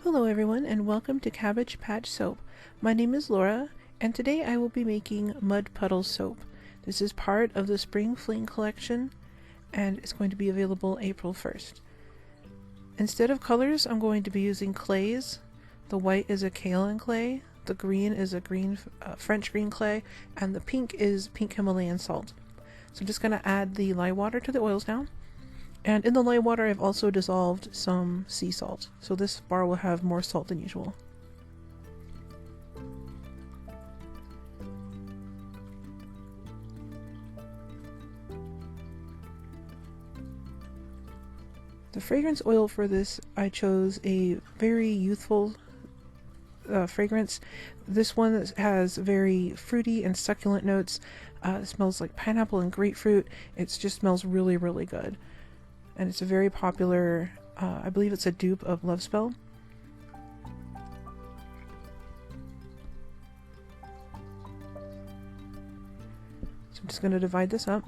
Hello everyone and welcome to Cabbage Patch Soap. My name is Laura and today I will be making Mud Puddle soap. This is part of the Spring Fling collection and it's going to be available April 1st. Instead of colors, I'm going to be using clays. The white is a kaolin clay, the green is a French green clay, and the pink is pink Himalayan salt. So I'm just going to add the lye water to the oils now. And in the lye water I've also dissolved some sea salt, so this bar will have more salt than usual. The fragrance oil for this, I chose a very youthful fragrance. This one has very fruity and succulent notes. It smells like pineapple and grapefruit. It just smells really, really good. And it's a very popular, I believe it's a dupe of Love Spell. So I'm just going to divide this up.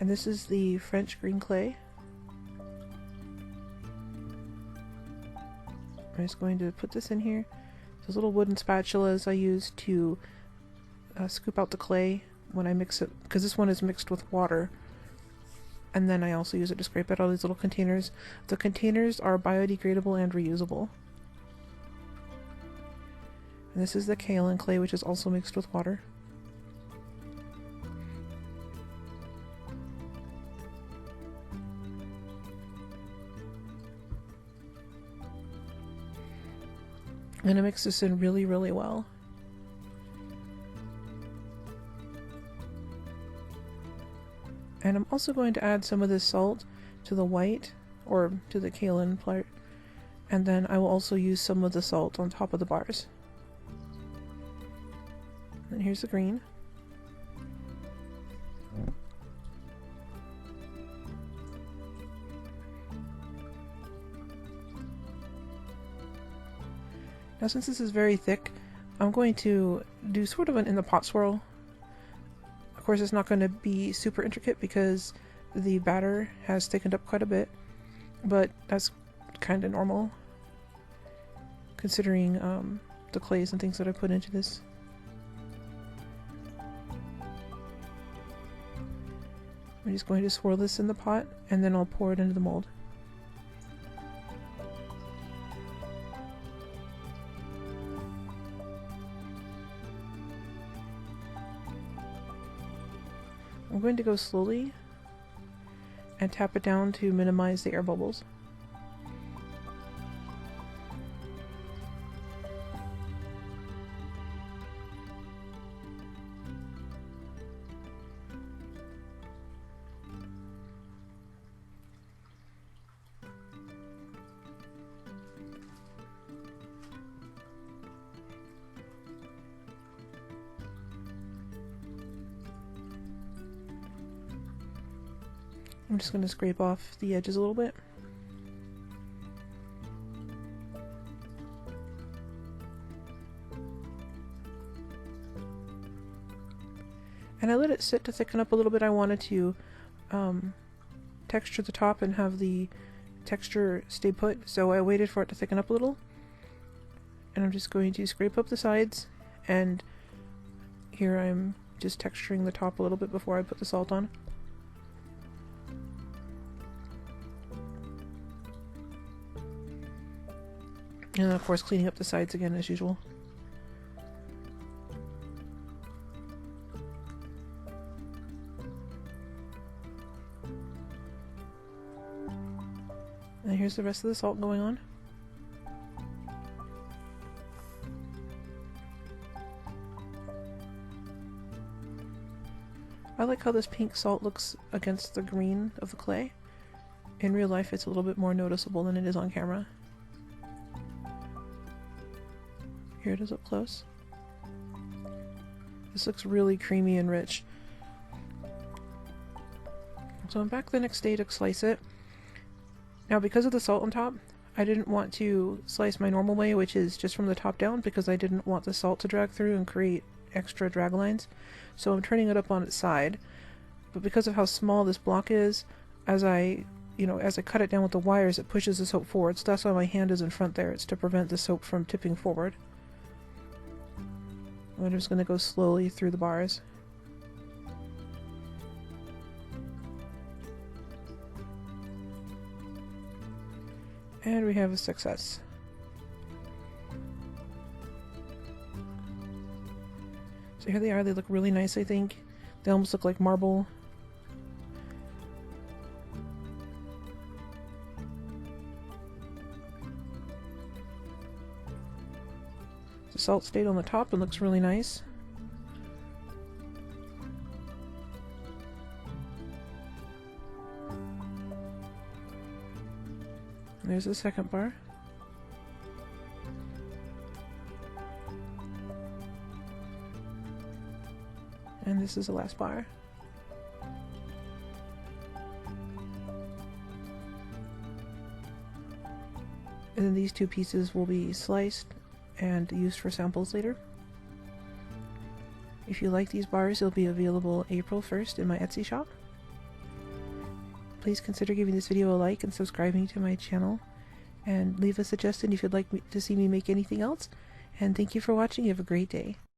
And this is the French green clay. I'm just going to put this in here. Those little wooden spatulas I use to scoop out the clay when I mix it, because this one is mixed with water. And then I also use it to scrape out all these little containers. The containers are biodegradable and reusable. And this is the kaolin clay, which is also mixed with water. I'm going to mix this in really, really well. And I'm also going to add some of this salt to the white, or to the kaolin part, and then I will also use some of the salt on top of the bars. And here's the green. Now since this is very thick, I'm going to do sort of an in the pot swirl. Of course it's not going to be super intricate because the batter has thickened up quite a bit, but that's kind of normal considering the clays and things that I put into this. I'm just going to swirl this in the pot and then I'll pour it into the mold. I'm going to go slowly and tap it down to minimize the air bubbles. I'm just going to scrape off the edges a little bit. And I let it sit to thicken up a little bit. I wanted to texture the top and have the texture stay put, so I waited for it to thicken up a little. And I'm just going to scrape up the sides, and here I'm just texturing the top a little bit before I put the salt on. And then of course cleaning up the sides again as usual. And here's the rest of the salt going on. I like how this pink salt looks against the green of the clay. In real life it's a little bit more noticeable than it is on camera. Here it is up close. This looks really creamy and rich. So I'm back the next day to slice it. Now because of the salt on top, I didn't want to slice my normal way, which is just from the top down, because I didn't want the salt to drag through and create extra drag lines. So I'm turning it up on its side. But because of how small this block is, as I cut it down with the wires, it pushes the soap forward. So that's why my hand is in front there. It's to prevent the soap from tipping forward. I'm just going to go slowly through the bars. And we have a success. So here they are. They look really nice, I think. They almost look like marble. The salt stayed on the top and looks really nice. And there's the second bar. And this is the last bar. And then these two pieces will be sliced and used for samples later. If you like these bars, they'll be available April 1st in my Etsy shop. Please consider giving this video a like and subscribing to my channel, and leave a suggestion if you'd like to see me make anything else. And thank you for watching. You have a great day.